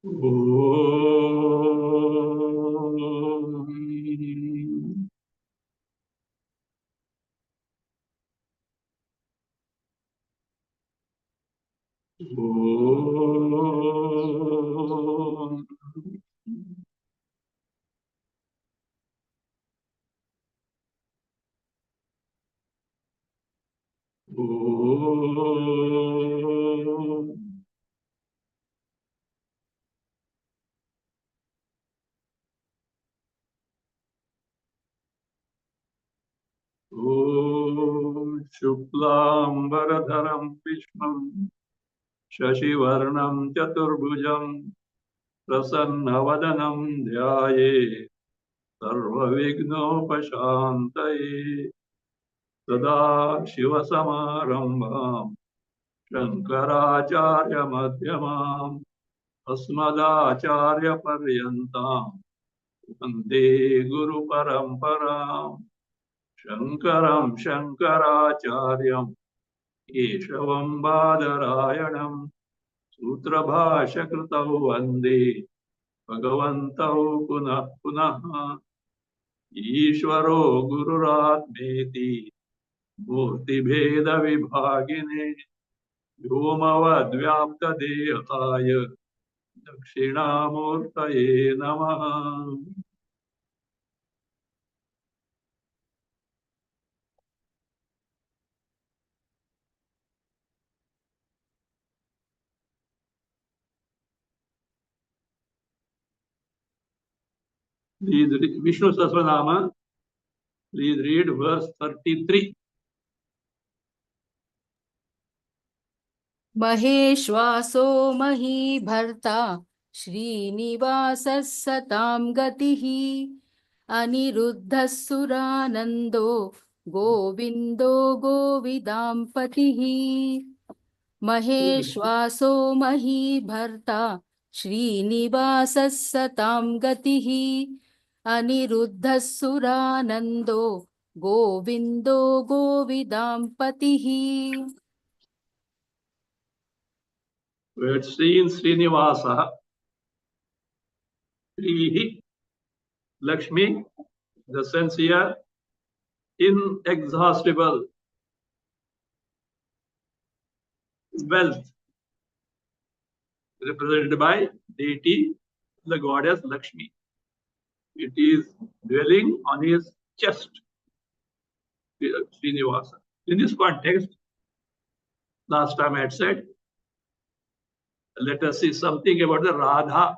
Om. Om. Om. Om Shuklambaradharam Vishnum Shashivarnam Chaturbhujam Prasannavadanam Dhyaye Sarvavighnopashantaye Sada Shivasamarambham Shankaracharya Madhyamam Asmadacharya Paryantam Vande Guru Paramparam Shankaram Shankaracharyam Keshavam Badarayanam Sutrabhashakritau Vande Bhagavantau Punah Punah Ishvaro Gururatmeti Murtibheda Vibhagine Vyomavadvyaptadehaya Dakshinamurtaye Namaha. Please read Vishnu Sahasranama. Please read verse 33. महेश्वासो महीभर्ता श्रीनिवासः सतां गतिः अनिरुद्धः सुरानन्दो गोविन्दो गोविदां पतिः महेश्वासो महीभर्ता श्रीनिवासः सतां गतिः अनिरुद्धः सुरानन्दो गोविन्दो गोविदां पतिः. We had seen Srinivasa, Srihi, Lakshmi, the sense here, inexhaustible wealth, represented by deity, the goddess Lakshmi. It is dwelling on his chest, Srinivasa. In this context, last time I had said, let us see something about the Radha.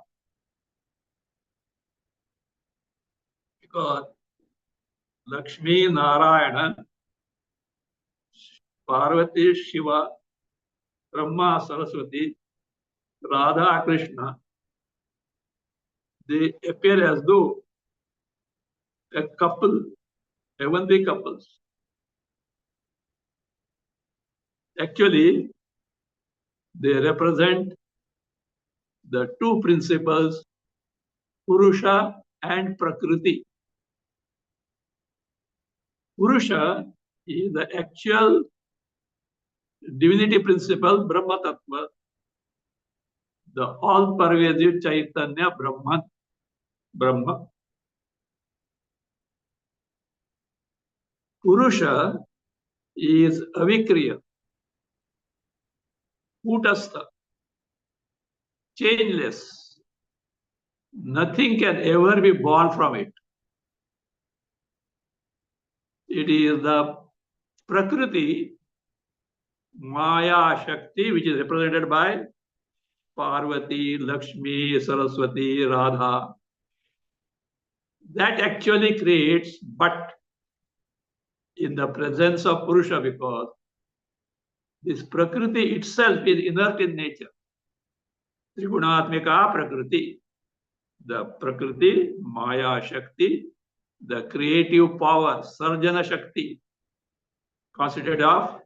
Because Lakshmi, Narayana, Parvati, Shiva, Brahma, Saraswati, Radha, Krishna, they appear as though a couple, heavenly couples. Actually, they represent the two principles, Purusha and Prakriti. Purusha is the actual divinity principle, Brahma Tattva, the all-pervasive Chaitanya Brahman, Brahma. Purusha is avikriya, kutastha, changeless. Nothing can ever be born from it. It is the Prakriti, Maya Shakti, which is represented by Parvati, Lakshmi, Saraswati, Radha. That actually creates, but in the presence of Purusha, because this Prakriti itself is inert in nature. Trigunatmika Prakriti. The Prakriti, Maya Shakti, the creative power, Sarjana Shakti, constituted of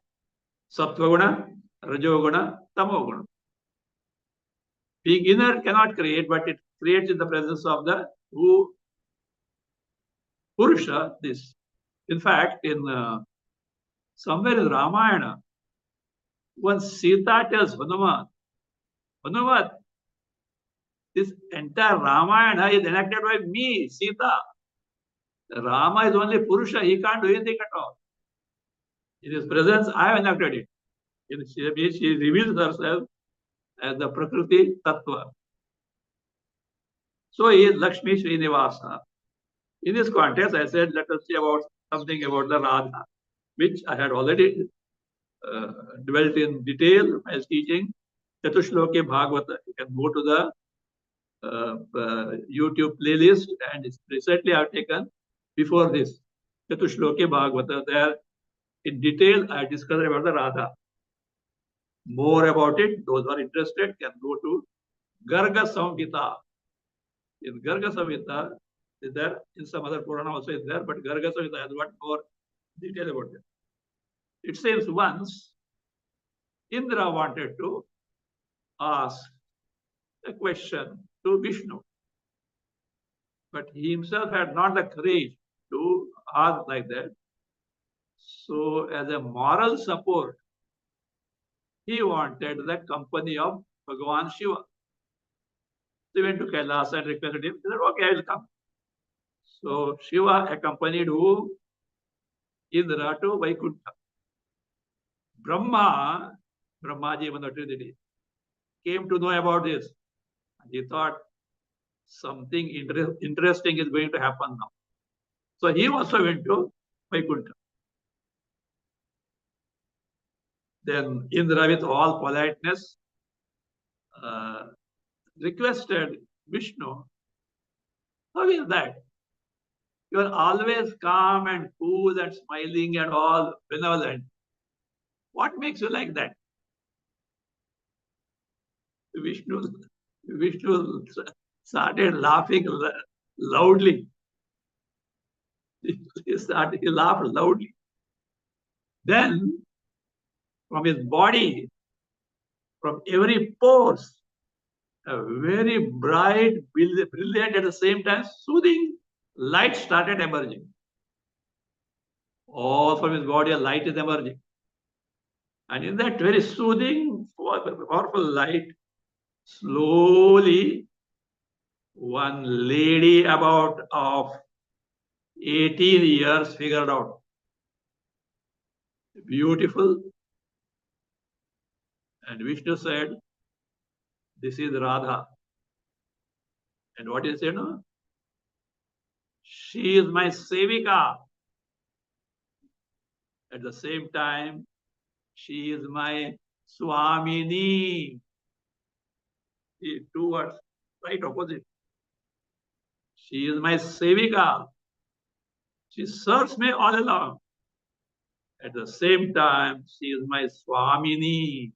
Sattvaguna, Rajoguna, Tamoguna. Being inert cannot create, but it creates in the presence of the who Purusha, this. In fact, in somewhere in Ramayana, when Sita tells Hanuman, Hanuman, This entire Ramayana is enacted by me, Sita. Rama is only Purusha. He can't do anything at all. In his presence, I have enacted it. She reveals herself as the Prakriti Tattva. So he is Lakshmi Srinivasa. In this context, I said, let us see about something about the Radha, which I had already dwelt in detail while teaching Chatushloki Bhagavata. You can go to the YouTube playlist, and recently I've taken before this Chatushloki Bhagavata. There in detail I discussed about the Radha. More about it, those who are interested can go to Garga Samhita. In Garga Samhita is there, in some other Purana also is there, but Garga Samhita has got more detail about it. It says once Indra wanted to ask a question to Vishnu, but he himself had not the courage to ask like that. So as a moral support, he wanted the company of Bhagavan Shiva. He went to Kailas and requested him. He said, okay, I will come. So Shiva accompanied who? Indra to Vaikuntha. Brahmaji, one of the Trinity, came to know about this. He thought something interesting is going to happen now. So he also went to Vaikuntha. Then Indra, with all politeness, requested Vishnu, how is that? You are always calm and cool and smiling and all benevolent. What makes you like that? Vishnu started laughing loudly. He laughed loudly. Then, from his body, from every pores, a very bright, brilliant, at the same time soothing light started emerging. All from his body, a light is emerging. And in that very soothing, powerful light, slowly, one lady about of 18 years figured out. Beautiful. And Vishnu said, this is Radha. And what is it? No? She is my Sevika. At the same time, she is my Swamini. The two words, right opposite. She is my Sevika. She serves me all along. At the same time, she is my Swamini.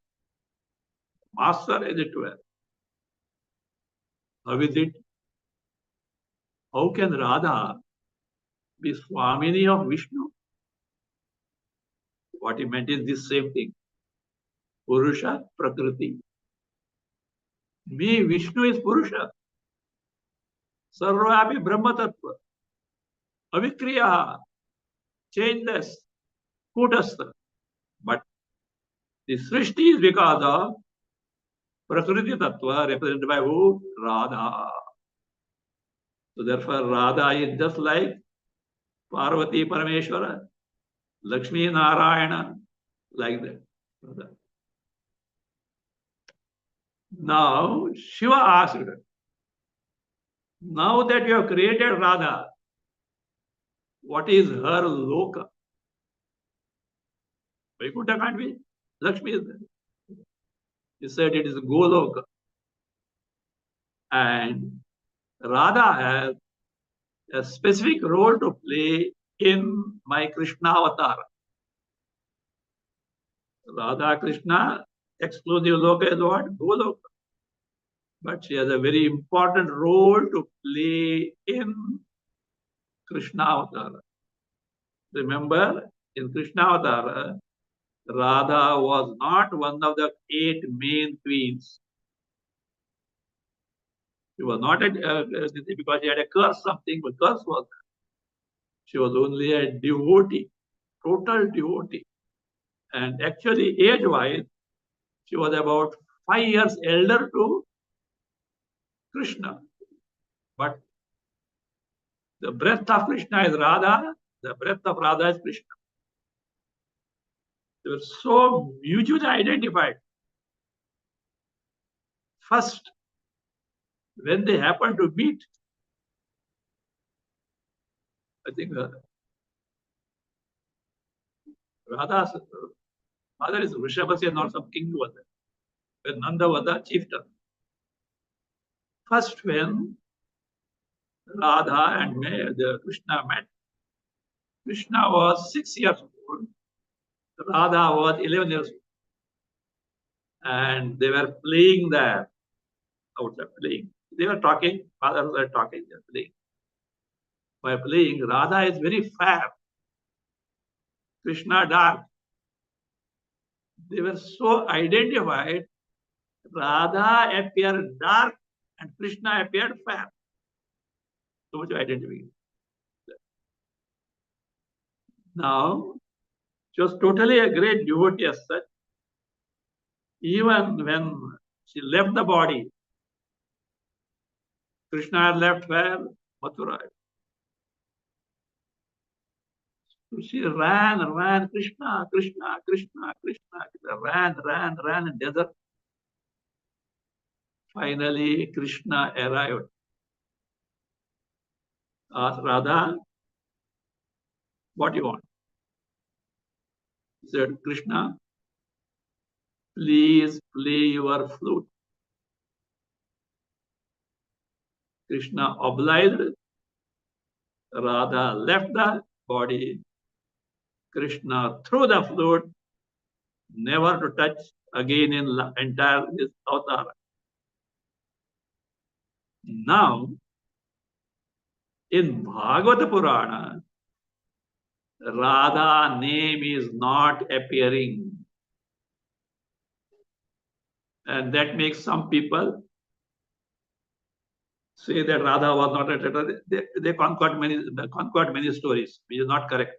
Master, as it were. How is it? How can Radha be Swamini of Vishnu? What he meant is this same thing. Purusha, Prakriti. Me, Vishnu is Purusha. Sarvapi Brahma Tattva. Avikriya. Changeless. Kutastha. But the Srishti is because of Prakriti Tattva represented by who? Radha. So therefore Radha is just like Parvati Parameshwara, Lakshmi Narayana, like that. Now Shiva asked her, now that you have created Radha, what is her loka? Vaikuntha can't be. Lakshmi is there. He said it is Goloka. And Radha has a specific role to play in my Krishna avatar. Radha Krishna, exclusive loka is what? Goloka. But she has a very important role to play in Krishna avatar. Remember, in Krishna avatar, Radha was not one of the 8 main queens. She was not because she had a curse, something, but curse was there. She was only a devotee, total devotee. And actually, age-wise, she was about 5 years elder to Krishna. But the breath of Krishna is Radha, the breath of Radha is Krishna. They were so mutually identified. First, when they happened to meet, I think Radha's father is Vrishabhasya, or some king was there, when Nanda was the chieftain. First, when Radha and the Krishna met, Krishna was 6 years old, Radha was 11 years old. And they were playing there, outside playing. They were talking, fathers were talking, they were playing. By playing, Radha is very fair, Krishna dark. They were so identified, Radha appeared dark and Krishna appeared fair. So much identification. Now, she was totally a great devotee as such. Even when she left the body, Krishna had left where? Mathura. So she ran, Krishna, Krishna, Krishna, Krishna, ran in desert. Finally, Krishna arrived. Asked Radha, what do you want? He said, Krishna, please play your flute. Krishna obliged. Radha left the body. Krishna threw the flute, never to touch again in entire his avatar. Now, in Bhagavata Purana, Radha name is not appearing. And that makes some people say that Radha was not a they conquered many stories, which is not correct.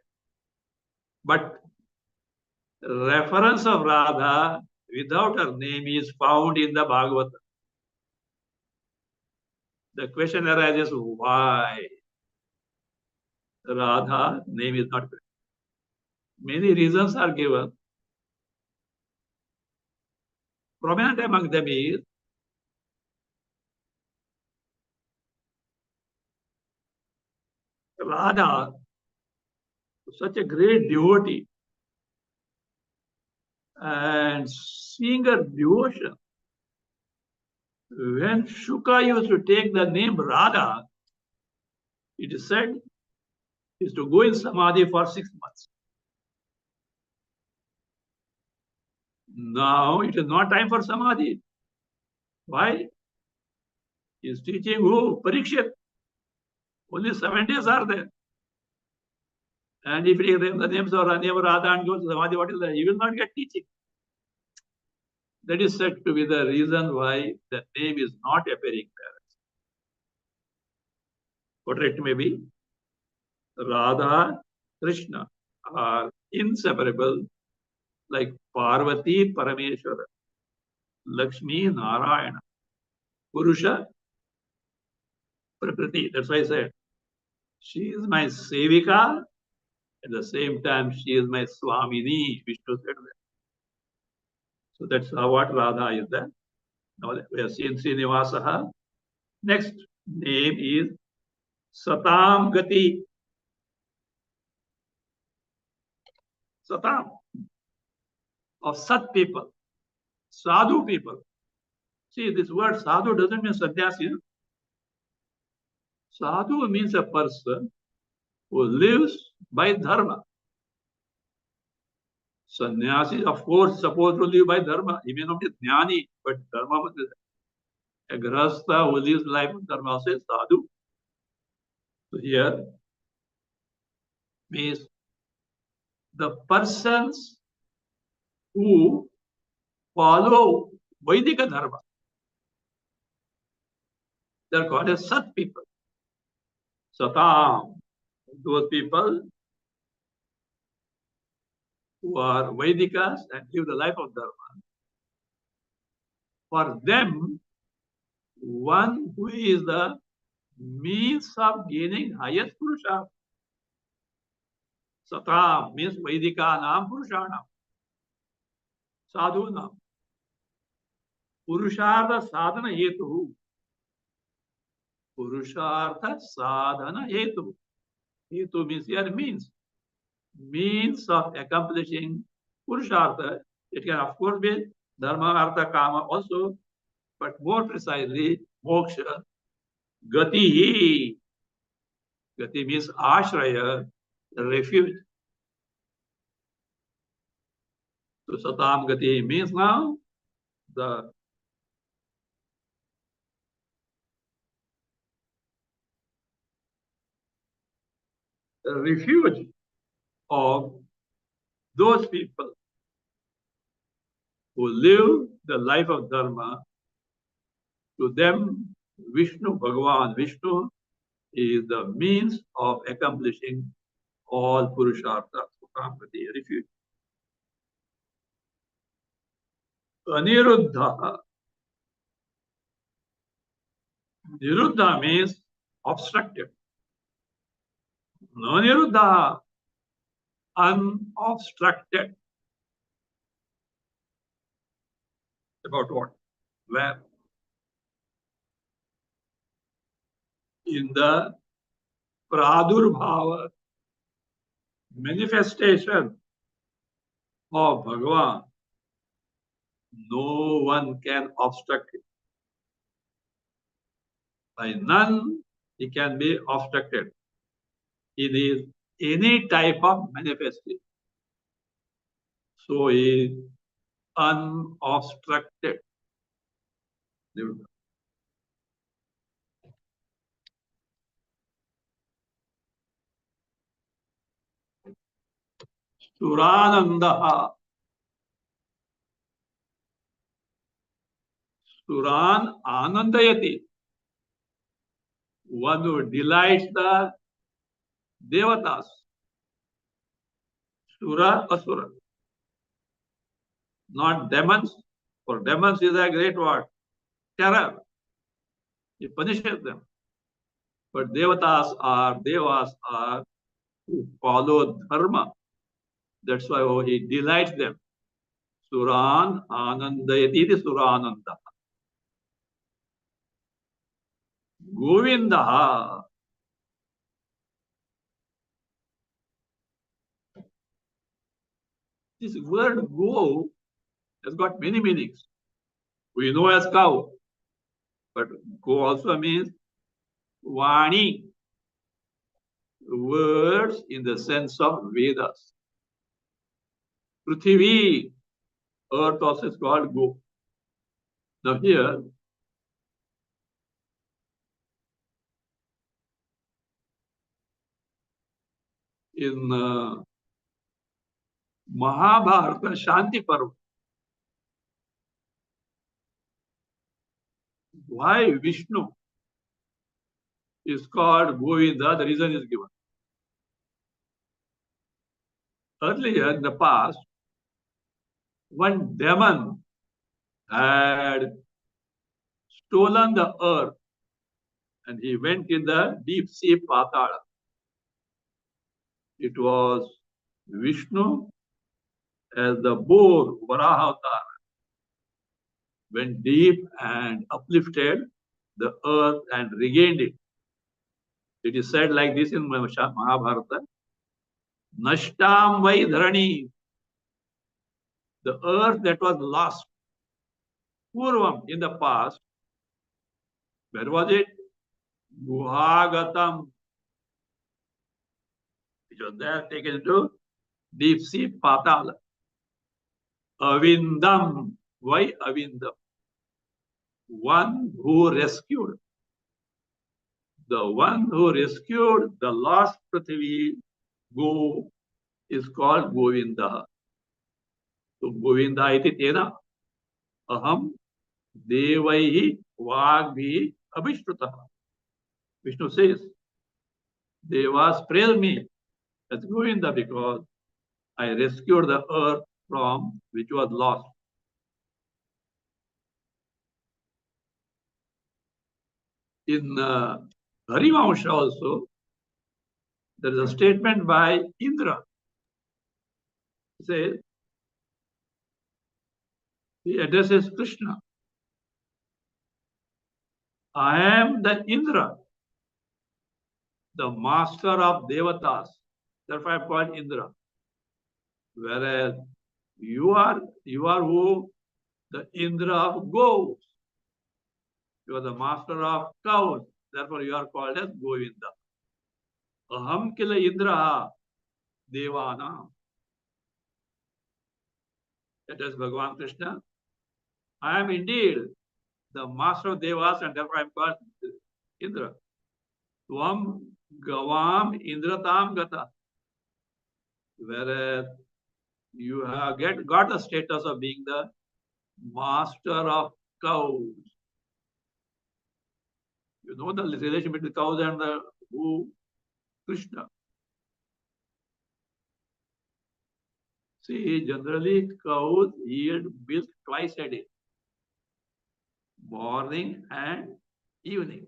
But reference of Radha without her name is found in the Bhagavata. The question arises, why Radha name is not correct? Many reasons are given. Prominent among them is Radha, such a great devotee, and seeing her devotion. When Shuka used to take the name Radha, it is said, is to go in Samadhi for 6 months. Now it is not time for Samadhi. Why? He is teaching who? Parikshit. Only 7 days are there. And if he names the names of Radha and goes to Samadhi, what is that? He will not get teaching. That is said to be the reason why the name is not appearing there. Whatever it may be, Radha, Krishna are inseparable, like Parvati, Parameshwara, Lakshmi, Narayana, Purusha, Prakriti. That's why I said, she is my Sevika, at the same time, she is my Swamini, Vishnu said that. So that's what Radha is there. Now we have seen Srinivasaha. Next name is Satam Gati. Satam, of Sat people, Sadhu people. See, this word Sadhu doesn't mean sannyasi. Sadhu means a person who lives by dharma. Sannyasi, of course, supposed to live by dharma. He may not be jnani, but dharma must be there. A grahastha who lives life of dharma says sadhu. So here means the persons who follow Vedic dharma. They are called as Sat people. Satam, those people who are Vedikas and live the life of dharma. For them, one who is the means of gaining highest Purushartha. Satam means Vedikanam Purushanam. Sadhunam. Purushartha sadhana hetu. Purushartha sadhana hetu. Hetu means here means. Means of accomplishing Purushartha. It can of course be Dharma, Artha, Kama also, but more precisely Moksha. Gati. Gati means Ashraya, refuge. So Satam Gati means now the refuge of those people who live the life of Dharma. To them, Vishnu, Bhagavan Vishnu, is the means of accomplishing all Purusharthas. Sukhamgati, refuge. Aniruddha. Niruddha means obstructed. No Niruddha, unobstructed. About what? Where? In the Pradurbhava, manifestation of Bhagavan, no one can obstruct it. By none, he can be obstructed. It is any type of manifestation. So he is unobstructed. Surananda. Suran Anandayati. One who delights the Devatas. Sura Asura. Not demons. For demons is a great word. Terror. He punishes them. But Devas are who follow Dharma. That's why he delights them. Suran Anandayati Surananda. Govinda. This word go has got many meanings. We know as cow, but go also means Vani. Words in the sense of Vedas. Prithvi, earth also is called go. Now here, in Mahabharata Shanti Parva, why Vishnu is called Govinda, the reason is given. Earlier in the past, one demon had stolen the earth and he went in the deep sea Patala. It was Vishnu as the boar Varaha avatar went deep and uplifted the earth and regained it. It is said like this in Mahabharata. Nashtam vai dharani. The earth that was lost. Purvam, in the past. Where was it? Guhagatam. It was there taken to deep sea Patala. Avindam. Why Avindam? One who rescued. The one who rescued the lost Prithvi, Go, is called Govinda. So Govinda iti tena aham devaihi vagbhi abhishrutah. Vishnu says, Devas praise me as Govinda because I rescued the earth from which was lost. In Harivamsha also, there is a statement by Indra. He says, he addresses Krishna. I am the Indra, the master of Devatas. Therefore, I am called Indra. Whereas you are who? The Indra of goats. You are the master of cows. Therefore, you are called as Govinda. Aham kila Indra Devana. That is Bhagavan Krishna. I am indeed the master of Devas, and therefore I am called Indra. Tvam Gavam Indratam Gata. Whereas you have got the status of being the master of cows. You know the relation between cows and the who? Krishna. See, generally cows yield milk twice a day, morning and evening.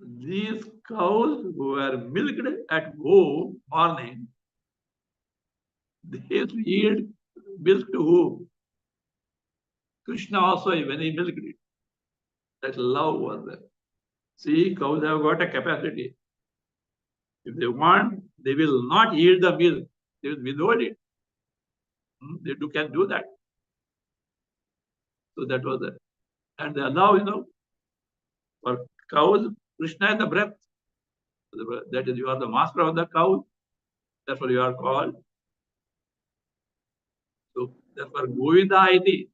These cows were milked at home morning, they yield milk to who? Krishna also, when he milked it. That love was there. See, cows have got a capacity. If they want, they will not yield the milk. They will withhold it. They can do that. So that was it. And they allow, for cows, Krishna is the breath. That is, you are the master of the cow. Therefore, you are called. So, therefore, Govinda iti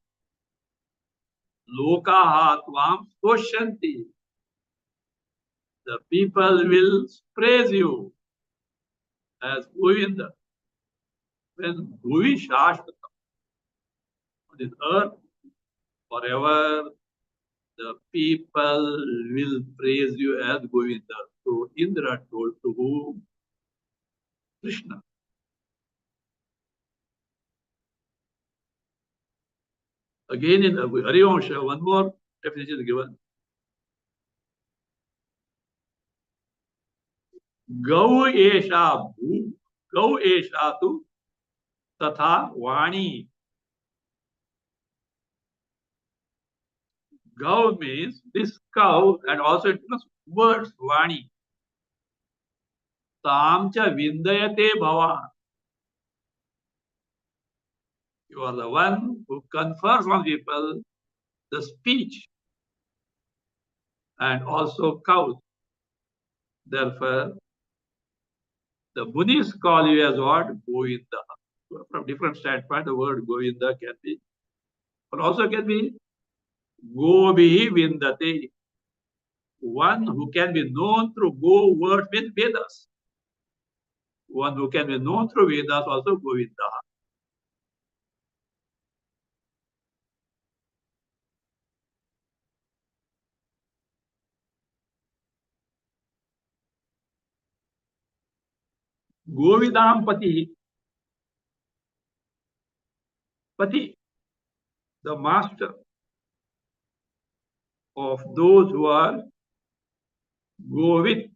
lokaha tvam stoshanti. The people will praise you as Govinda. When Govi Shashvata on this earth, forever, the people will praise you as Govinda. So Indra told to whom? Krishna. Again in Harivamsha, one more definition is given. Gau esha bhu, gau esha tu tatha vani. Gau means this cow, and also it means words, vani. Tamcha vindayate bhava. You are the one who confers on people the speech and also cows. Therefore, the Buddhists call you as what? Govinda. From different standpoint, the word Govinda can be, but also can be Gobi Vindate. One who can be known through Go word means Vedas. One who can be known through Vedas also Govinda. Govidam Pati. Pati, the master of those who are Govit.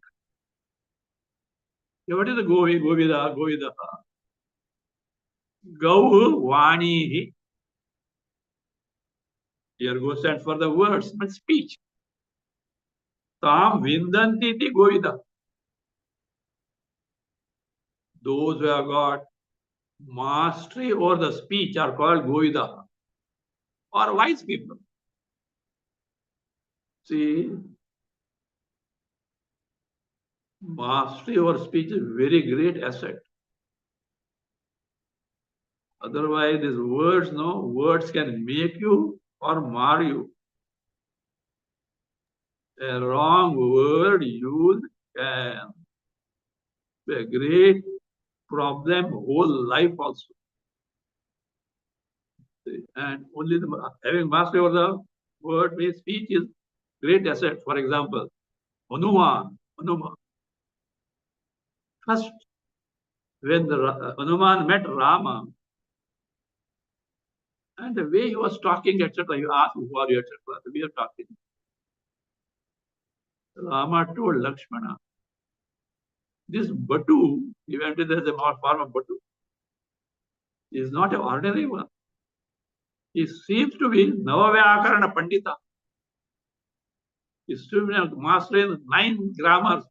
What is the Govida? Govida. Gau Vani. Here Go stands for the words, but speech. Tam Vindanti ti Govida. Those who have got mastery over the speech are called Govida, or wise people. See, mastery over speech is a very great asset. Otherwise, these words, words can make you or mar you. A wrong word used can be a great problem whole life also. And only having mastery over the word based speech is great asset. For example, Hanuman. First, when Hanuman met Rama, and the way he was talking, etc., you ask, who are you, etc., we are talking. Rama told Lakshmana, this Batu, even if there is a form of Batu, is not an ordinary one. He seems to be Navavyakarana Pandita. He seems to be a master in 9 grammars.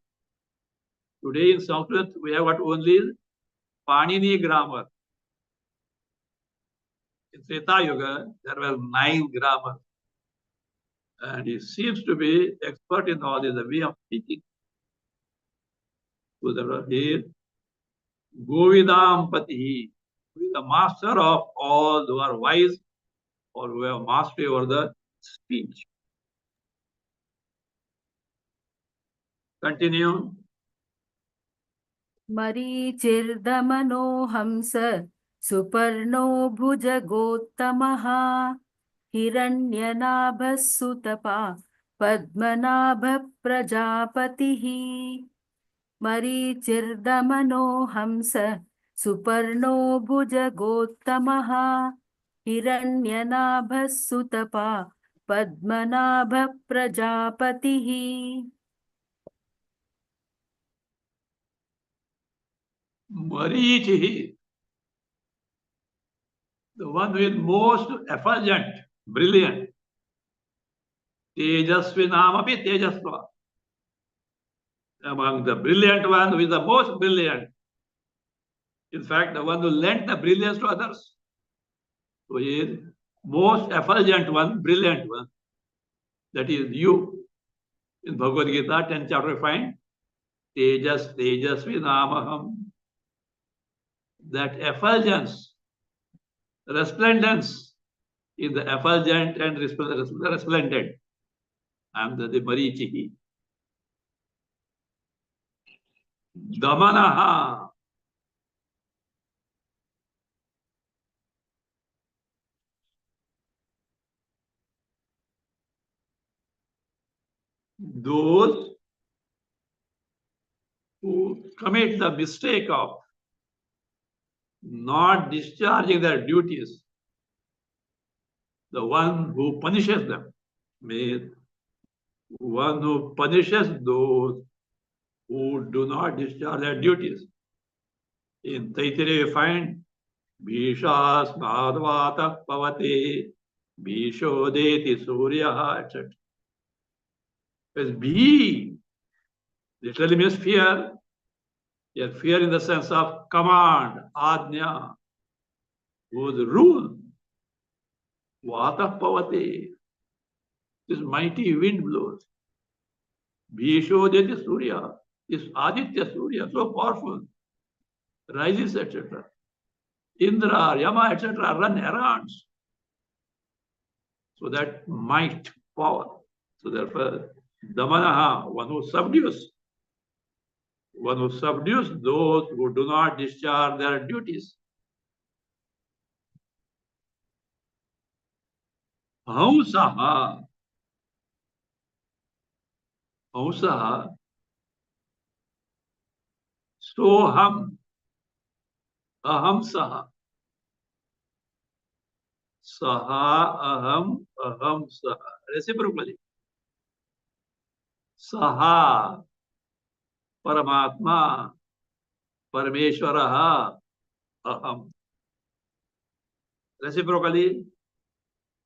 Today in Sanskrit, we have got only Panini grammar. In Treta Yuga, there were 9 grammars. And he seems to be expert in all this, the way of speaking. So there were here, Govidampati, who is the master of all who are wise or who have mastery over the speech. Continue. मरीचिर्दमनो हंस सुपर्णो भुजगोत्तमः हिरण्यनाभः सुतपा पद्मनाभः प्रजापतिः मरीचिर्दमनो हंस सुपर्णो भुजगोत्तमः हिरण्यनाभः सुतपा पद्मनाभः प्रजापतिः Marichihi, the one who is most effulgent, brilliant. Tejasvinamapi Tejasva. Among the brilliant one who is the most brilliant. In fact, the one who lent the brilliance to others. So he is most effulgent one, brilliant one. That is you. In Bhagavad Gita, 10th chapter, we find Tejas, Tejasvinamaham. That effulgence, resplendence is the effulgent and resplendent. I am the Marichihi. Damanaha. Those who commit the mistake of not discharging their duties, the one who punishes them, means one who punishes those who do not discharge their duties. In Taittiriya we find Bhishas Madhvata Pavate Bhishodeti Suryaha, etc. Because Bhi literally means fear. Yes, fear in the sense of command, Ajna, whose rule, Vata Pavate, this mighty wind blows. Bhishodeti Surya, this Aditya Surya, so powerful, rises, etc. Indra, Yama, etc. run errands. So that might, power. So therefore, Damanaha, one who subdues those who do not discharge their duties. Hausaha, Soham, Ahamsaha. Saha, Aham, Saha. Reciprocally. Saha, Paramatma, Parameshwaraha, Aham. Reciprocally,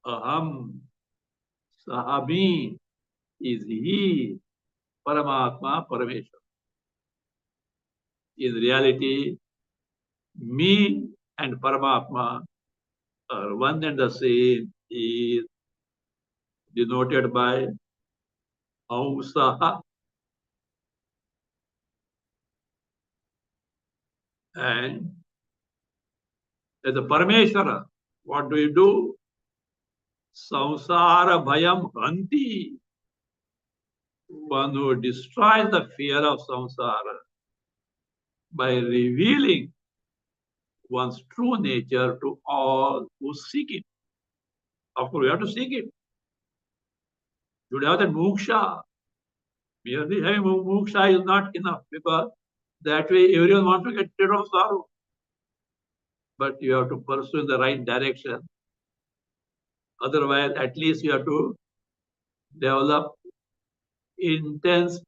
Aham, Sahami is he, Paramatma, Parameshwara. In reality, me and Paramatma are one and the same, is denoted by Ausaha. And as a Parameshwara, what do you do? Samsara Bhayam Hanti. One who destroys the fear of samsara by revealing one's true nature to all who seek it. Of course, we have to seek it. You should have that moksha. Merely having moksha is not enough, because that way everyone wants to get rid of sorrow. But you have to pursue in the right direction. Otherwise, at least you have to develop intense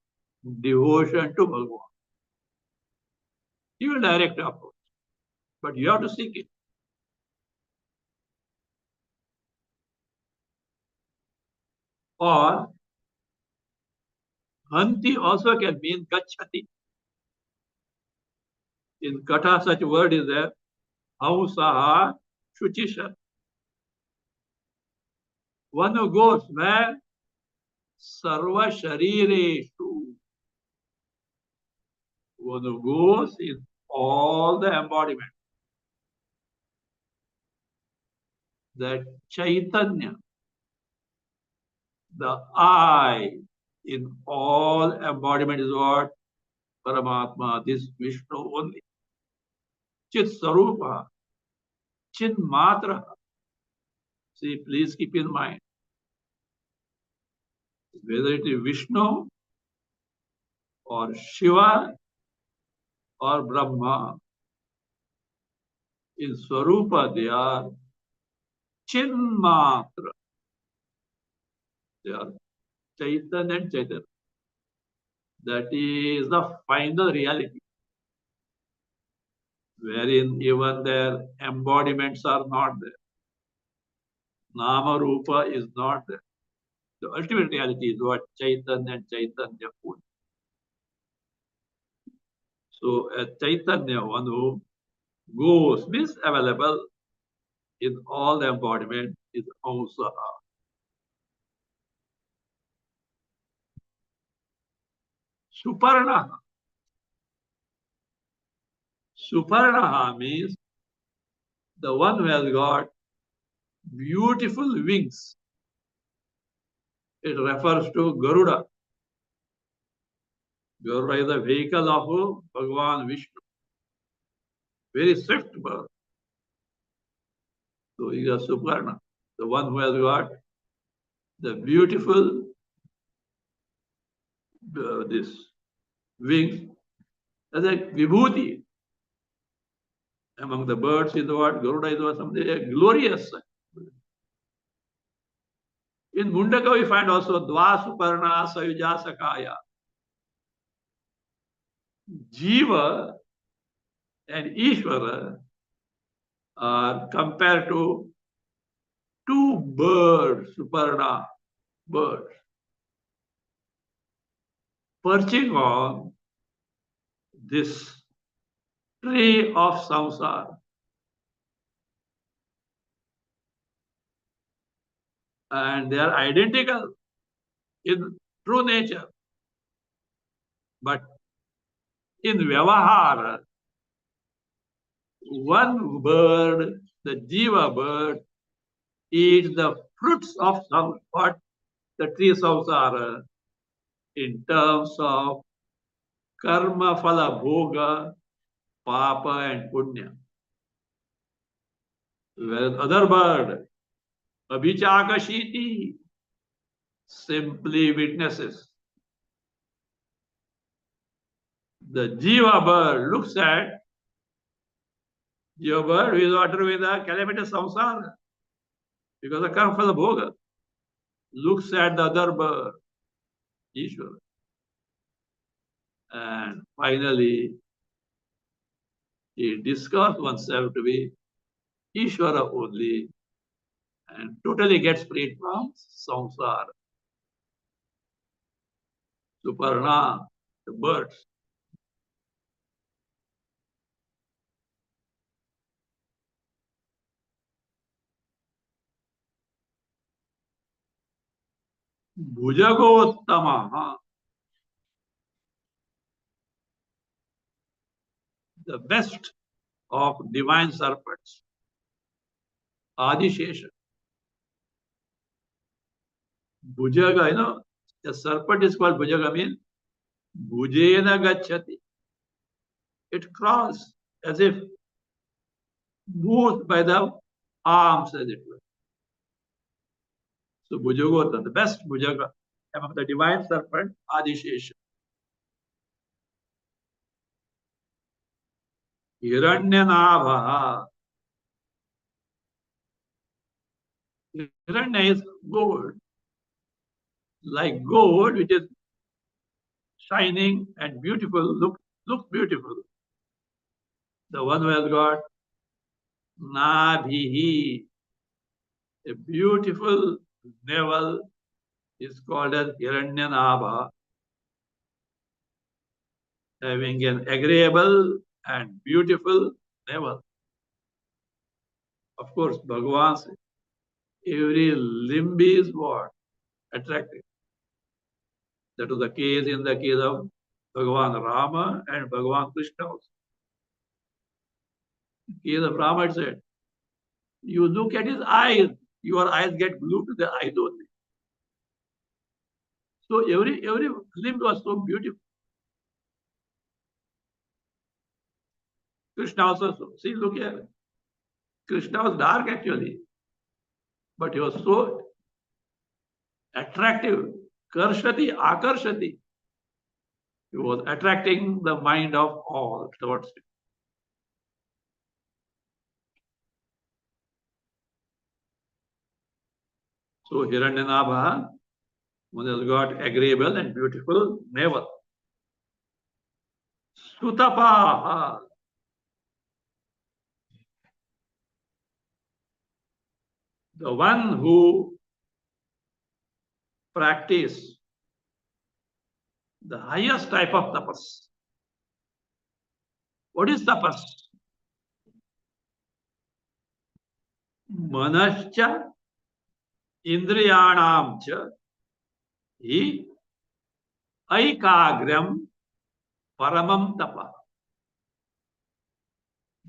devotion to Bhagavan. He will direct your approach, but you have to seek it. Or Hanti also can mean Gachati. In Katha, such word is there. Hausaha Shuchisha. One who goes where Sarva Sharireshu. One who goes in all the embodiment. That Chaitanya, the I in all embodiment is what? Paramatma, this Vishnu only. Chit Sarupa, Chin Matra. See, please keep in mind, whether it is Vishnu or Shiva or Brahma, in Swarupa they are Chin Matra. They are Chaitanya and Chaitanya. That is the final reality, wherein even their embodiments are not there. Nama Rupa is not there. The ultimate reality is what Chaitanya and Chaitanya own. So a Chaitanya, one who goes, means available in all the embodiment, is also Suparna. Suparna means the one who has got beautiful wings. It refers to Garuda. Garuda is the vehicle of Bhagavan Vishnu. Very swift bird. So he is Suparna, the one who has got the beautiful this wings as a vibhuti. Among the birds is what Garuda is what something glorious. In Mundaka we find also Dva Suparna Sayuja Sakaya. Jiva and Ishvara are compared to two birds, Suparna birds, perching on this tree of samsara. And they are identical in true nature. But in Vyavahara, one bird, the Jiva bird, eats the fruits of what the tree samsara in terms of karma phala bhoga, papa and punya. Whereas other bird, abhichakashiti, simply witnesses. The Jiva bird looks at your bird who is undergoing the calamitous samsara because the karma phala bhoga, looks at the other bird, Ishvara. And finally, he discovers oneself to be Ishvara only and totally gets freed from samsara. Suparna, the birds. Bhujagottama, the best of divine serpents. Adishesha. Bhujaga, the serpent is called Bhujaga, means Bhujena Gachati. It crawls as if moved by the arms, as it were. So Bhujagota, the best Bhujaga among the divine serpent, Adishesha. Hiranyanabha. Hiranya is gold. Like gold, which is shining and beautiful, looks beautiful. The one who has got Nabhihi, a beautiful navel, is called as Hiranyanabha, having an agreeable and beautiful navel. Of course, Bhagavan's every limb is what? Attractive. That was the case in the case of Bhagavan Rama and Bhagavan Krishna also. In the case of Rama, it said, you look at his eyes, your eyes get glued to the eyes only. So every limb was so beautiful. Krishna also, see, look here. Krishna was dark actually, but he was so attractive. Karshati, akarshati. He was attracting the mind of all towards him. So Hiranyanabha, one has got agreeable and beautiful navel. Sutapaha, the one who practice the highest type of tapas. What is tapas? Manascha indriyanam cha hi aikagram paramam tapa.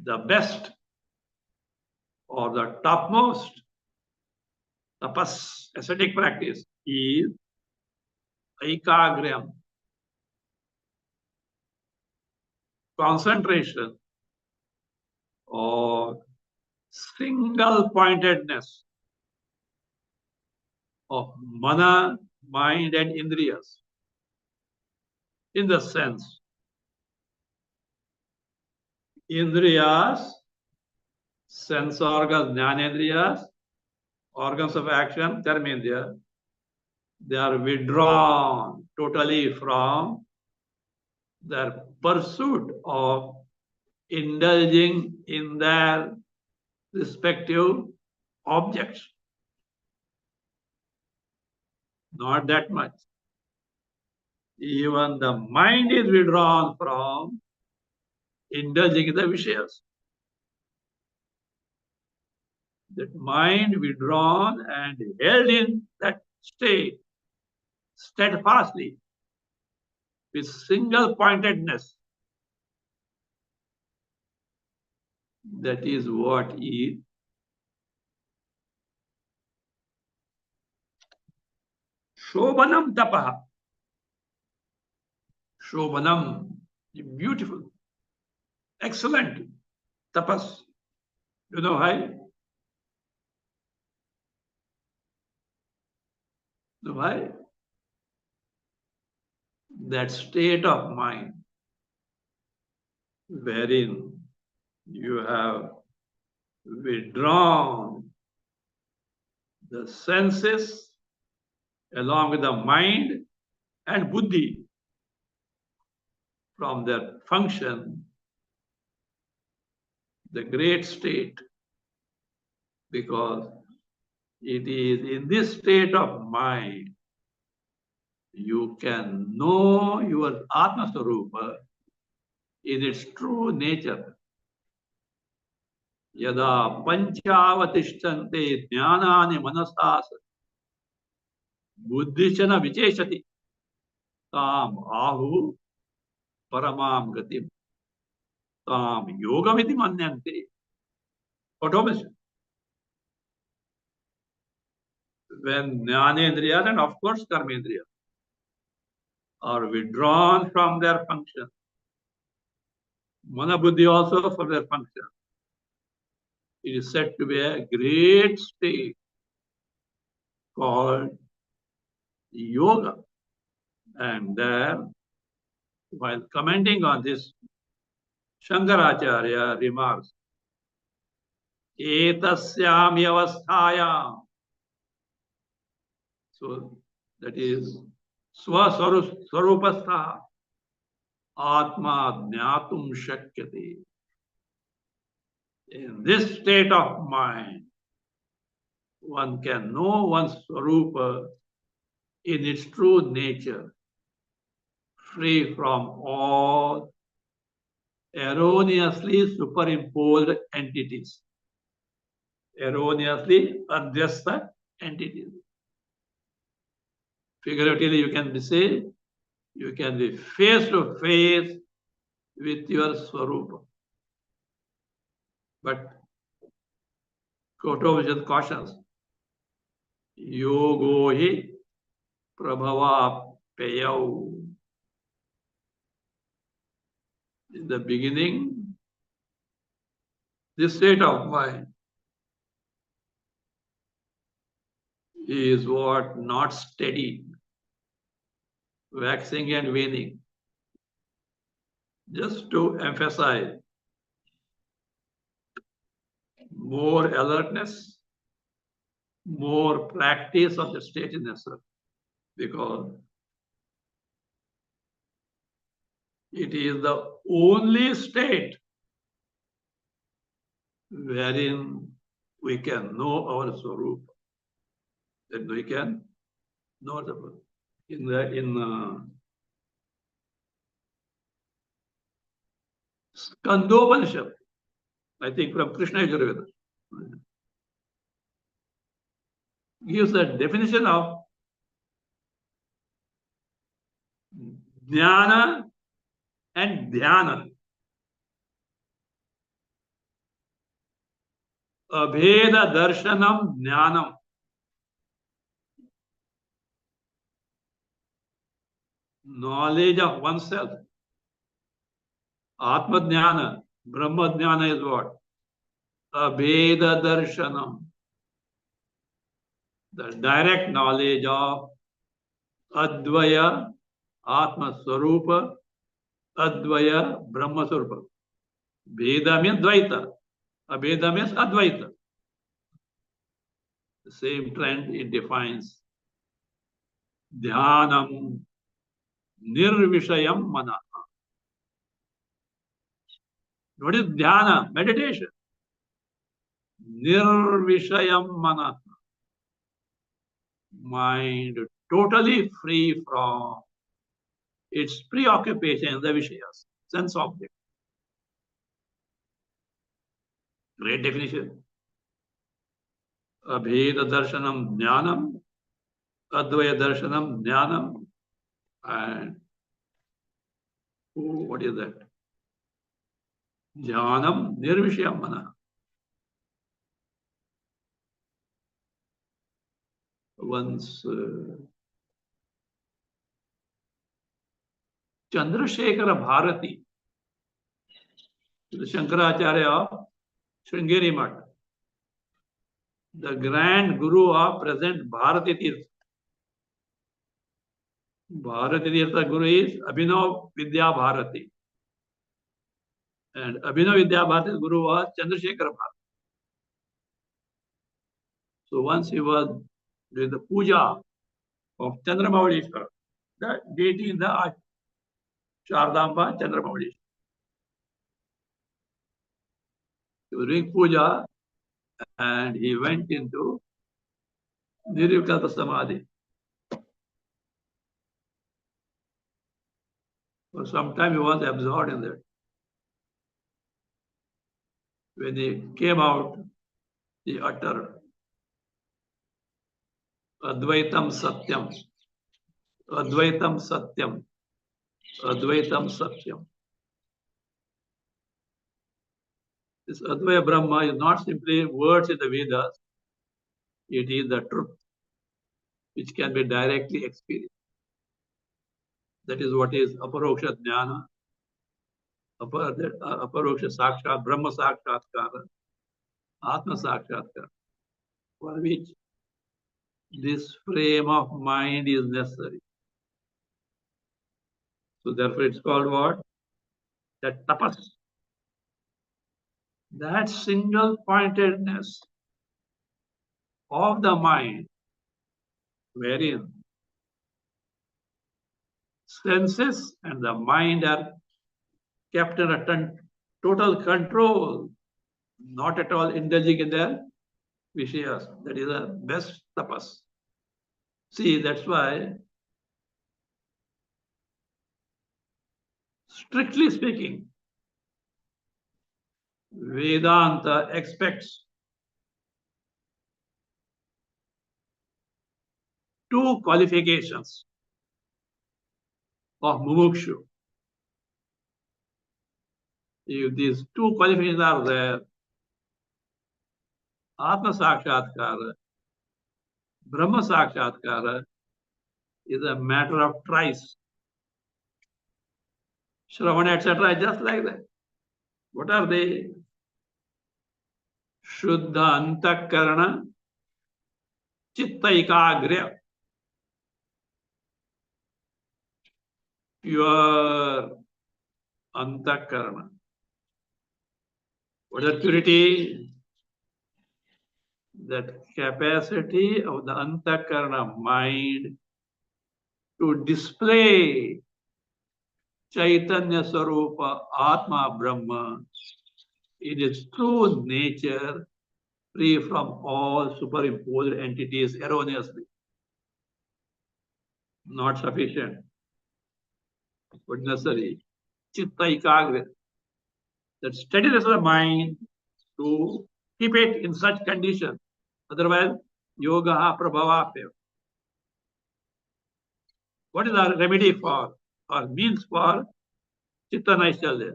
The best or the topmost tapas, ascetic practice, is aikagram, concentration or single pointedness of mana, mind, and indriyas. In the sense, indriyas, sense organs, jnanendriyas, organs of action, karmendriya, they are withdrawn totally from their pursuit of indulging in their respective objects. Not that much. Even the mind is withdrawn from indulging in the vishayas. That mind withdrawn and held in that state steadfastly with single pointedness. That is what is Shobhanam Tapaha. Shobhanam, beautiful, excellent tapas. You know why? Why? That state of mind wherein you have withdrawn the senses along with the mind and buddhi from their function, the great state, because it is in this state of mind you can know your Atma Swarupa in its true nature. Yada panchavatishtante jnanani manasas buddhichana vicheshati tam ahu paramam gatim tam yogamiti manyante. Automation. When jnanendriya and of course karmendriya are withdrawn from their function, mana buddhi also from their function, it is said to be a great state called yoga. And there, while commenting on this, Shankaracharya remarks, Etasyam yavasthayam. So that is Swaswarupastha. Atma Jnatum Shakyate. In this state of mind, one can know one's Swarupa in its true nature, free from all erroneously superimposed entities, erroneously adhyasta entities. Figuratively, you can say, you can be face to face with your Swarupa. But Kotovijat cautions, yogo hi prabhava peyau. In the beginning, this state of mind is what not steady, waxing and waning. Just to emphasize, more alertness, more practice of the state in itself, because it is the only state wherein we can know our Swarupa, that we can know the in Skandopanishad, I think from Krishna Yajurveda, gives a definition of jnana and dhyana. Abheda darshanam jnanam. Knowledge of oneself. Atma jnana, Brahma jnana is what? Abheda darshanam. The direct knowledge of Advaya, Atma Swarupa, Advaya, Brahma Swarupa. Veda means Dvaita. Abheda means Advaita. The same trend it defines. Dhyanam nirvishayam mana. What is dhyana? Meditation. Nirvishayam mana. Mind totally free from its preoccupation, the Vishayas, sense object. Great definition. Abheda darshanam jnanam, Advaya darshanam jnanam, and what is that? Jnanam nirvishayam mana. Once Chandrasekhara Bharati, the Shankaracharya of Sringeri Math, the grand guru of present Bharati Tirtha. Bharati Tirtha Guru is Abhinav Vidya Bharati. And Abhinav Vidya Bharati's guru was Chandrasekhara Bharati. So once he was doing the puja of Chandramaulishwara, the deity in the Shardamba Chandramaulishwara. He was doing puja and he went into Nirvikalpa Samadhi. For some time he was absorbed in that. When he came out, he uttered Advaitam Satyam, Advaitam Satyam, Advaitam Satyam. This Advaita Brahma is not simply words in the Vedas, it is the truth which can be directly experienced. That is what is Aparoksha Jnana, Aparoksha Sakshat, Brahma Sakshatkara, Atma Sakshatkara, for which this frame of mind is necessary. So therefore it's called what? That tapas. That single pointedness of the mind, wherein senses and the mind are kept under total control, not at all indulging in their vishayas. That is the best tapas. See, that's why, strictly speaking, Vedanta expects two qualifications of mumukshu. If these two qualifications are there, Atma Sakshatkara, Brahma Sakshatkara is a matter of trice. Shravana, etc., just like that. What are they? Shuddha Antakarana, Chitta Ekagra, pure Antakarana. What is purity? That capacity of the Antakarana mind to display Chaitanya Sarupa Atma Brahma in its true nature, free from all superimposed entities erroneously. Not sufficient, but necessary. Chitta Ekagra, that steadiness of the mind to keep it in such condition. Otherwise, yoga prabhavapya. What is our remedy for, or means for chitta naishalya?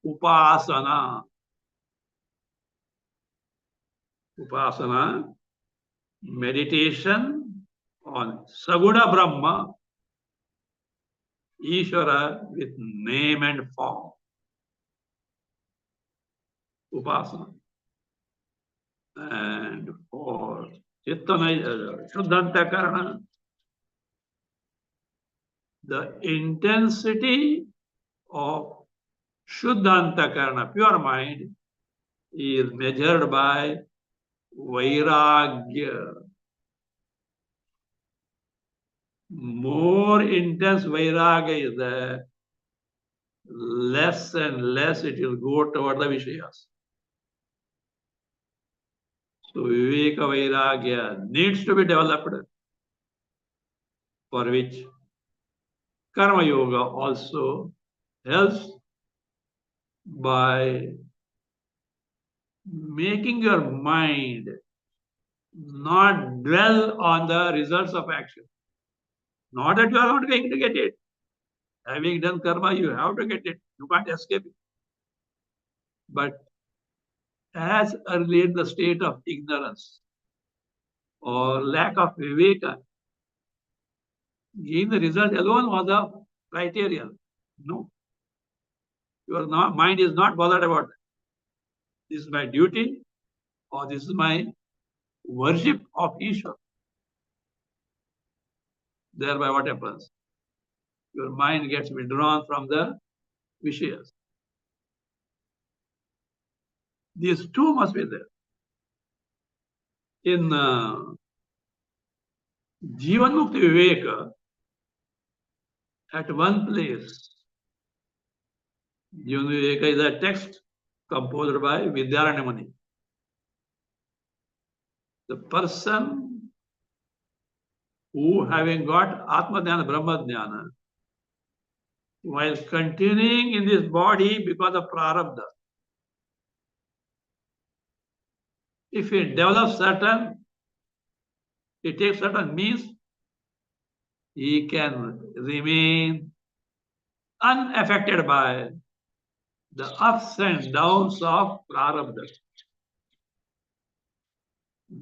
Upasana. Upasana, meditation on Saguna Brahma, Ishvara with name and form. Upasana. And for Chitta Shuddhantakarana, the intensity of Shuddhantakarana, pure mind, is measured by Vairagya. More intense Vairagya is there, less and less it will go toward the Vishayas. So Viveka Vairagya needs to be developed, for which Karma Yoga also helps by making your mind not dwell on the results of action. Not that you are not going to get it. Having done karma, you have to get it. You can't escape it. But as early in the state of ignorance or lack of viveka, gain the result alone was the criterion. No. Your mind is not bothered about that. This is my duty, or this is my worship of Ishvara. Thereby what happens? Your mind gets withdrawn from the Vishayas. These two must be there. In Jivan Mukti Viveka, at one place, Jivan Viveka is a text composed by Vidyaranya Muni. The person who, having got Atma Dhyana, Brahma Dhyana, while continuing in this body because of prarabdha, if he develops certain, he takes certain means, he can remain unaffected by the ups and downs of prarabdha,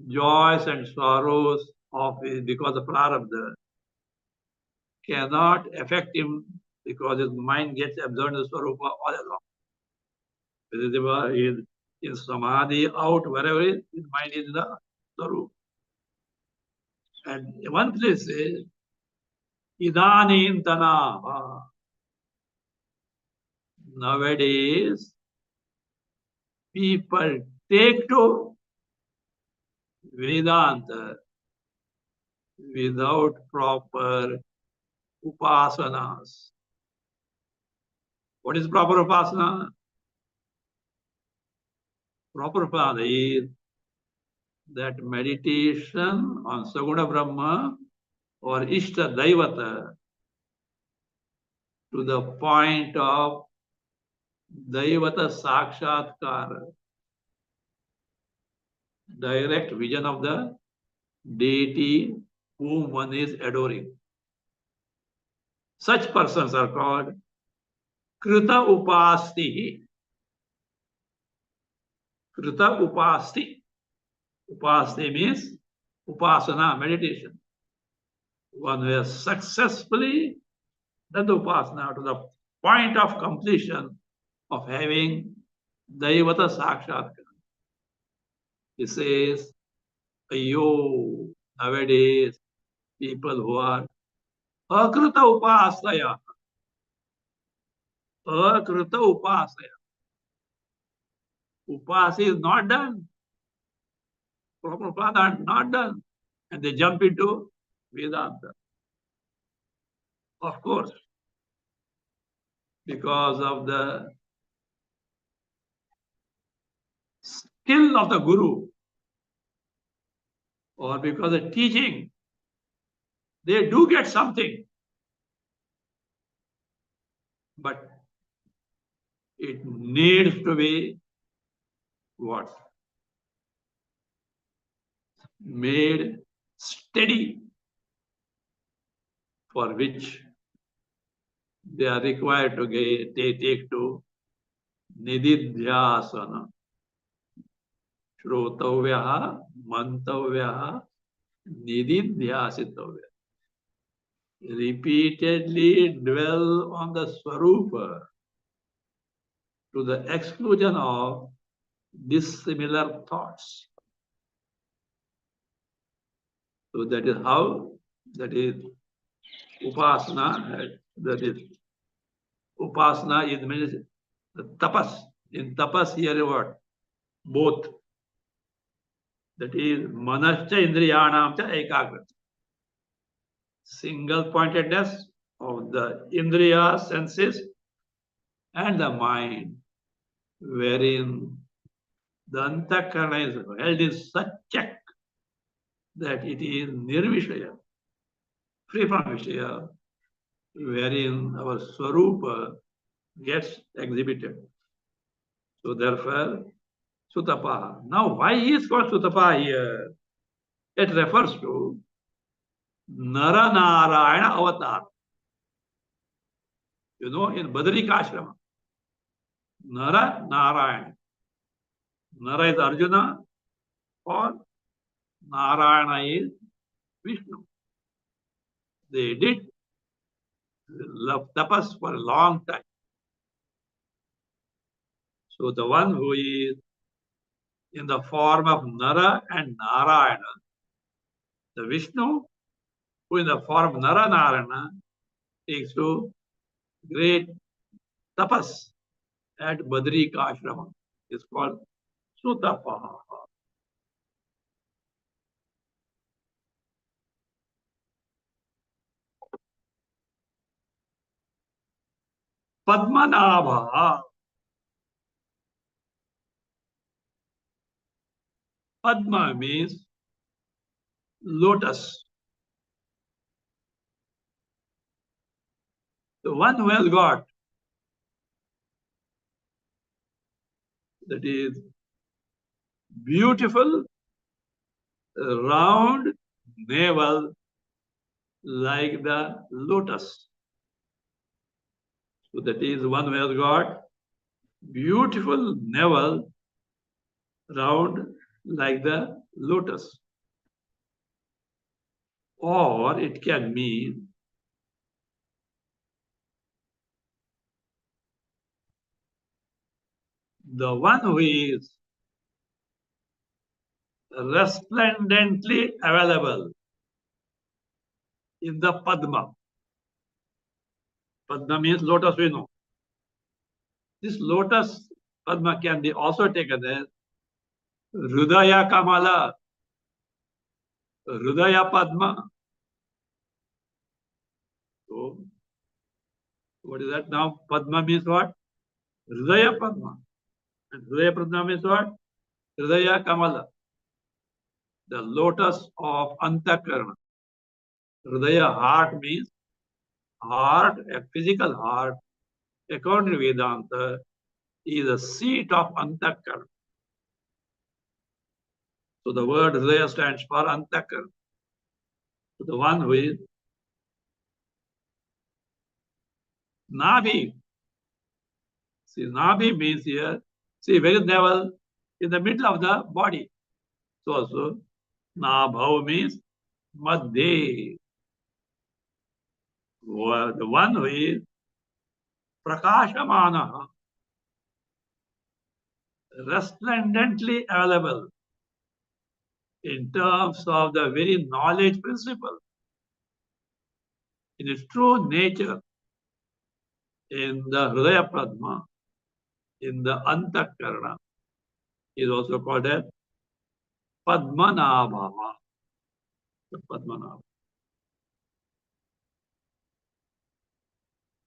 joys and sorrows of because of prarabdha cannot affect him because his mind gets absorbed in the Swarupa all along. Whether he is in Samadhi, out, wherever it is, his mind is in the Swarupa. And one place says, Idanintana. Nowadays, people take to Vedanta without proper upasanas. What is proper upasana? Proper upasana is that meditation on Saguna Brahma or Ishta Daivata to the point of Daivata Sakshatkara, direct vision of the deity whom one is adoring. Such persons are called Krita Upasti. Krita Upasti. Upasti means upasana, meditation. One who has successfully done the upasana to the point of completion of having Daivata Sakshatkara. He says, Ayyo, nowadays people who are Akrita Upasaya. Akrita Upasaya. Upasana is not done. Proper upasana not done. And they jump into Vedanta. Of course, because of the skill of the Guru or because of teaching, they do get something. But it needs to be what? Made steady, for which they are required to take to Nididhyasana. Shrotavyaha, Mantavyaha, Nididhyasitavya. Repeatedly dwell on the Swarupa to the exclusion of dissimilar thoughts. So that is how, that is upasana, that is upasana is means tapas. In tapas here what? Both. That is manascha indriyanam cha ekagrata. Single pointedness of the indriya senses and the mind, wherein the antakarana is held in such check that it is nirvishaya, free from vishaya, wherein our swarupa gets exhibited. So therefore, Sutapa. Now, why he is called Sutapa here? It refers to Nara Narayana avatar. You know, in Badrikashrama, Nara Narayana. Nara is Arjuna or Narayana is Vishnu. They did love tapas for a long time. So the one who is in the form of Nara and Narayana, the Vishnu, who in the form of Nara Narayana takes to great tapas at Badrikashrama, is called Sutapa. Padmanabha. Padma means lotus. The one who has got, that is beautiful, round navel like the lotus. So that is one who has got beautiful navel round like the lotus. Or it can mean the one who is resplendently available in the Padma. Padma means lotus, we know. This lotus Padma can be also taken as Hridaya Kamala, Hridaya Padma. So, what is that now? Padma means what? Hridaya Padma. And Hridaya Padma means what? Hridaya Kamala, the lotus of Antakarana. Hridaya heart means heart, a physical heart, according to Vedanta, is the seat of Antakarana. So the word Hridaya stands for Antakarana. So the one who is Nabi. See, Nabi means here, see, where is navel? In the middle of the body. So also, Nabhav means Madhya. The one who is Prakashamana, resplendently available in terms of the very knowledge principle, in its true nature, in the Hridaya Padma, in the Antakarana, is also called as Padmanabha. The Padmanabha.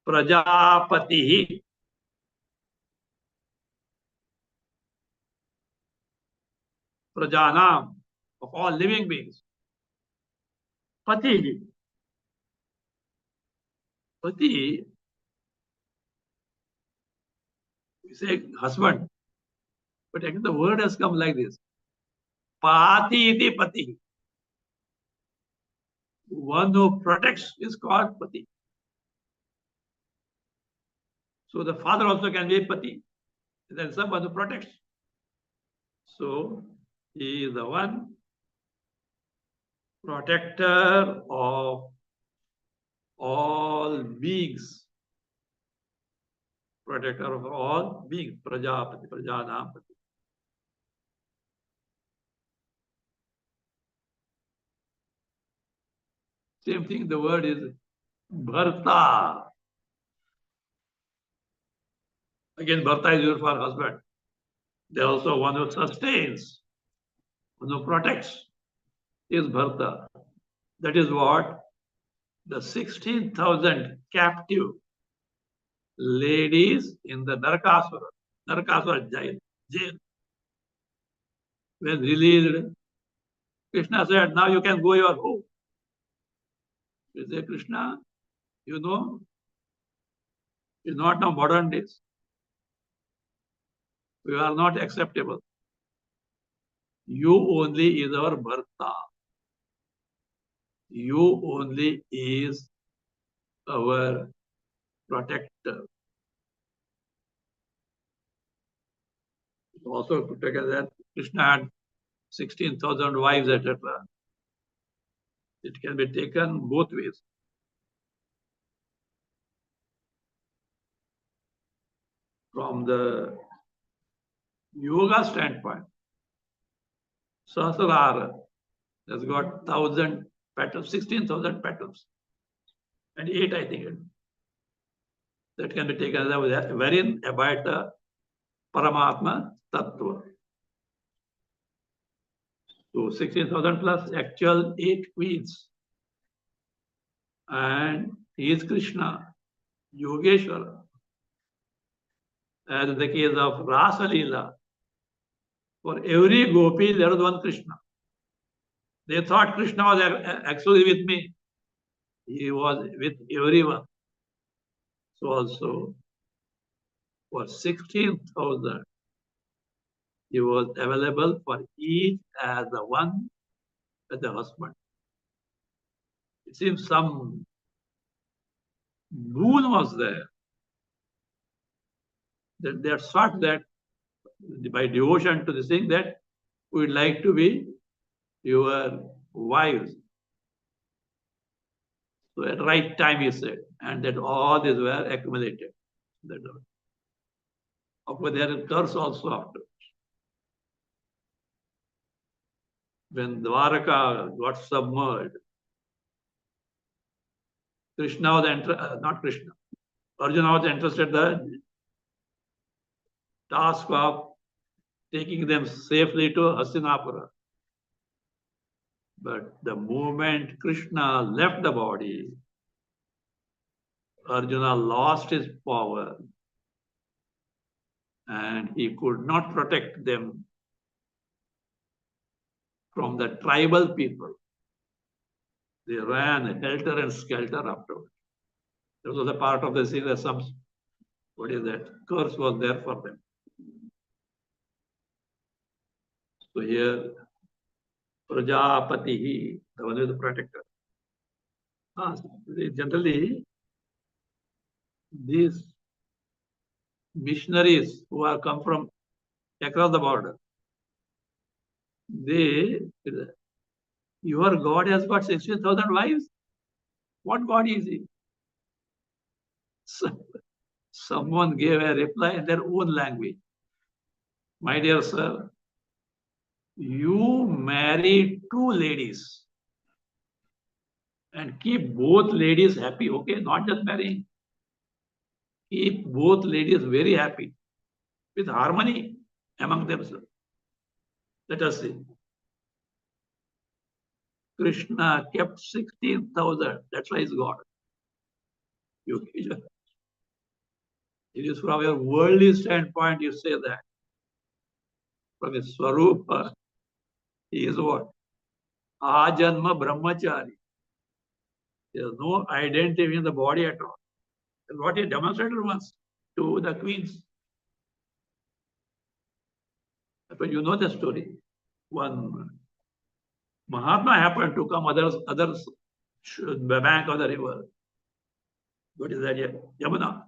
Prajapati. Prajanam, of all living beings. Pati. Pati, we say husband, but again the word has come like this. Pati iti pati. One who protects is called pati. So the father also can be pati. And then someone who protects. So he is the one protector of all beings. Protector of all beings. Prajapati, Prajanapati. Same thing, the word is Bharta. Again, Bharta is used for husband. There also one who sustains, one who protects is Bharta. That is what the 16,000 captive ladies in the Narakasura jail, when released, Krishna said, now you can go your home. He said, Krishna, you know, it's not now modern days. We are not acceptable. You only is our Bharta. You only is our protector. Also taken that Krishna had 16,000 wives, etc. It can be taken both ways. From the yoga standpoint, Sahasrara has got 1,000 petals, 16,000 petals, and 8, I think, that can be taken as wherein abide the Paramatma Tattva. So 16,000 plus actual 8 queens. And he is Krishna, Yogeshwara. As in the case of Rasa Leela, for every gopi there was one Krishna. They thought Krishna was actually with me. He was with everyone. So also for 16,000, he was available for each as the one, as the husband. It seems some boon was there. That they sought that by devotion to the thing that we would like to be your wives. So at right time he said, and that all these were accumulated. Of course, there is curse also after. When Dwaraka got submerged, Krishna was not Krishna. Arjuna was interested in the task of taking them safely to Hastinapura. But the moment Krishna left the body, Arjuna lost his power. and he could not protect them from the tribal people. They ran helter and skelter afterwards. This was a part of the scene that some, what is that, curse was there for them. So here, Prajapati, the one who is the protector. Generally, these missionaries who are come from across the border, your God has got 16,000 wives. What God is he? So, someone gave a reply in their own language. My dear sir, you marry 2 ladies and keep both ladies happy, okay? Not just marrying. Keep both ladies very happy with harmony among themselves. Let us see. Krishna kept 16,000. That's why he's God. It is from your worldly standpoint you say that. From his Swarupa, he is what? Ajanma Brahmachari. There is no identity in the body at all. And what he demonstrated once to the queens. But you know the story. One Mahatma happened to come others the bank of the river. What is that? Yamuna.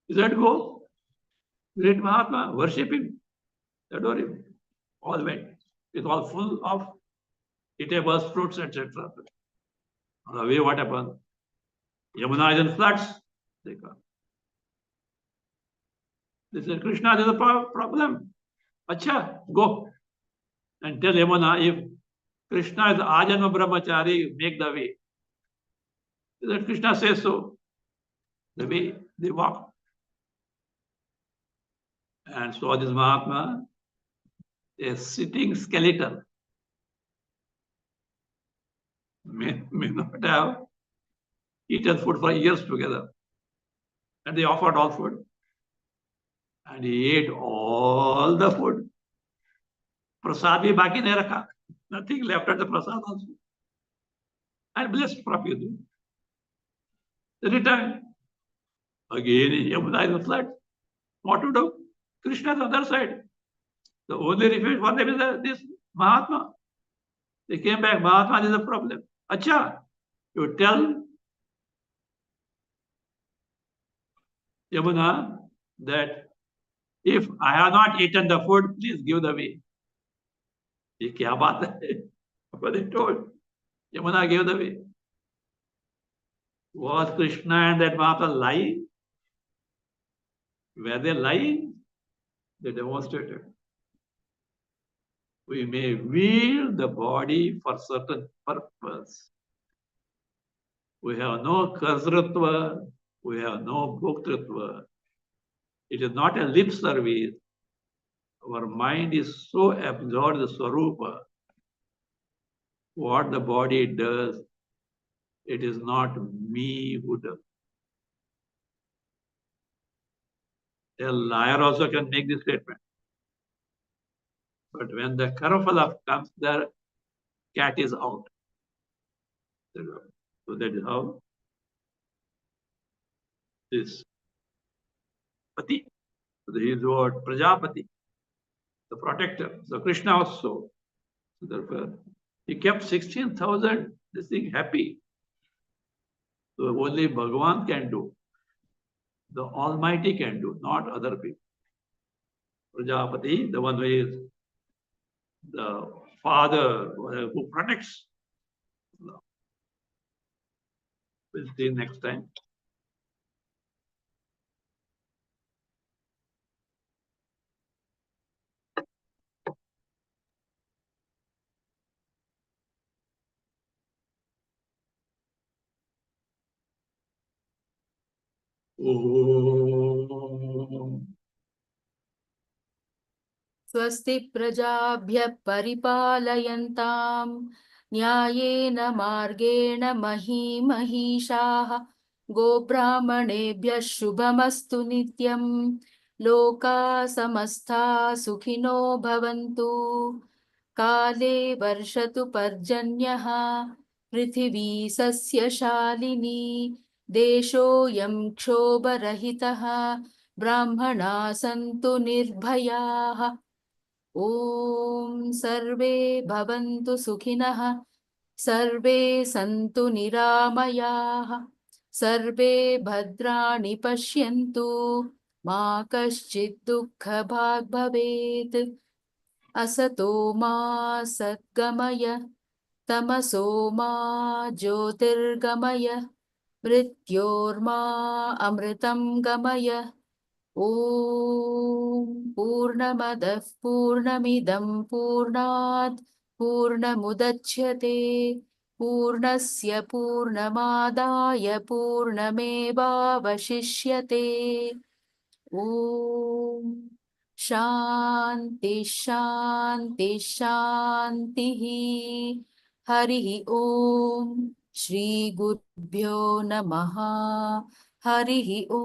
He said, go. Great Mahatma, worship him, adore him. All went. It's all full of eatables, fruits, etc. On the way, what happened? Yamuna is in floods. They come. They said, Krishna, there's a problem. Acha, go. And tell Yamuna, if Krishna is Ajanma Brahmachari, make the way. That Krishna says so. The way they walk. And saw this Mahatma, a sitting skeleton. May not have eaten food for years together. And they offered all food. And he ate all the food. Prasad bhi baki nahi rakha. Nothing left at the prasad also. And blessed Prabhupada. They returned. Again, Yamuna is a flood. What to do? Krishna is on the other side. The only refuge for them is this Mahatma. They came back. Mahatma is a problem. Acha, you tell Yamuna that if I have not eaten the food, please give the way. Ye kya baat hai? What they told. Yamuna gave the way. Was Krishna and that Mahatma lying? Were they lying? They demonstrated. We may wield the body for certain purpose. We have no karsritva, we have no bhoktritva. It is not a lip service. Our mind is so absorbed in the Swarupa. What the body does, it is not me who does. A liar also can make this statement. But when the Karafala comes, the cat is out. So that is how this Pati, he is what Prajapati, the protector. So Krishna also. So therefore, he kept 16,000 this thing happy. So only Bhagavan can do. The Almighty can do, not other people. Prajapati, the one who is the father who protects. We'll see next time. Om. स्वस्ति प्रजाभ्यः परिपालयन्तां न्यायेन मार्गेण महीमहीषाः गोब्राह्मणेभ्यः शुभमस्तु नित्यं लोका समस्ता सुखिनो भवन्तु। काले वर्षतु पर्जन्यः पृथिवी सस्यशालिनी देशोऽयं क्षोभरहितः ब्राह्मणा सन्तु निर्भयाः। ॐ सर्वे भवन्तु सुखिनः सर्वे सन्तु निरामयाः सर्वे भद्राणि पश्यन्तु मा कश्चित् दुःखभाग् भवेत्। असतो मा सद्गमय तमसो मा ज्योतिर्गमय मृत्योर्मा अमृतं गमय। ॐ पूर्णमदः पूर्णमिदं पूर्णात् पूर्णमुदच्यते पूर्णस्य पूर्णमादाय पूर्णमेवावशिष्यते। ॐ शान्ति शान्ति शान्तिः। हरिः ॐ श्रीगुरुभ्यो नमः। हरिः ॐ।